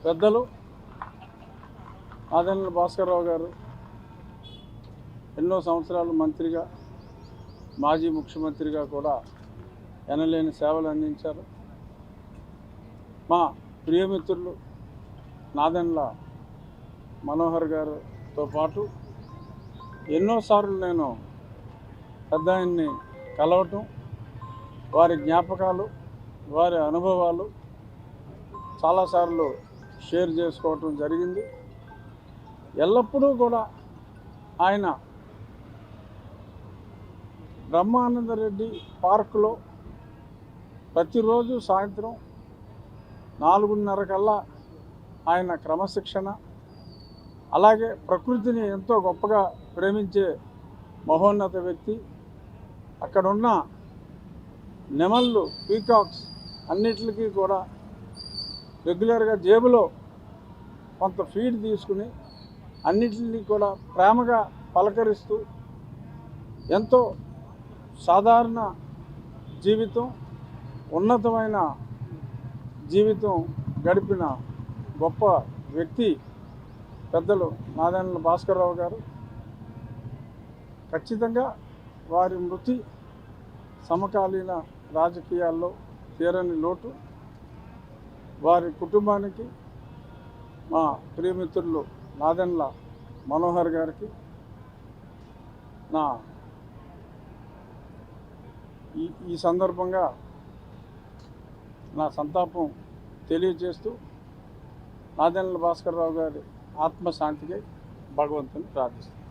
పెద్దలు ఆదెండ్ల భాస్కర్రావు గారు ఎన్నో సంవత్సరాలు మంత్రిగా, మాజీ ముఖ్యమంత్రిగా కూడా ఎనలేని సేవలు అందించారు. మా ప్రియమిత్రులు నాదెండ్ల మనోహర్ గారితో పాటు ఎన్నోసార్లు నేను పెద్ద ఆయన్ని కలవటం, వారి జ్ఞాపకాలు, వారి అనుభవాలు చాలాసార్లు షేర్ చేసుకోవటం జరిగింది. ఎల్లప్పుడూ కూడా ఆయన బ్రహ్మానందరెడ్డి పార్కులో ప్రతిరోజు సాయంత్రం 4:30 కల్లా ఆయన క్రమశిక్షణ, అలాగే ప్రకృతిని ఎంతో గొప్పగా ప్రేమించే మహోన్నత వ్యక్తి. అక్కడున్న నెమళ్ళు, పీకాక్స్ అన్నిటికీ కూడా రెగ్యులర్గా జేబులో కొంత ఫీడ్ తీసుకుని అన్నిటిని కూడా ప్రేమగా పలకరిస్తూ ఎంతో సాధారణ జీవితం, ఉన్నతమైన జీవితం గడిపిన గొప్ప వ్యక్తి పెద్దలు నాదెండ్ల భాస్కర్రావు గారు. ఖచ్చితంగా వారి మృతి సమకాలీన రాజకీయాల్లో తీరని లోటు. వారి కుటుంబానికి, మా ప్రియమిత్రులు నాదెండ్ల మనోహర్ గారికి నా ఈ సందర్భంగా నా సంతాపం తెలియజేస్తూ నాదెండ్ల భాస్కర్రావు గారి ఆత్మశాంతికి భగవంతుని ప్రార్థిస్తున్నాను.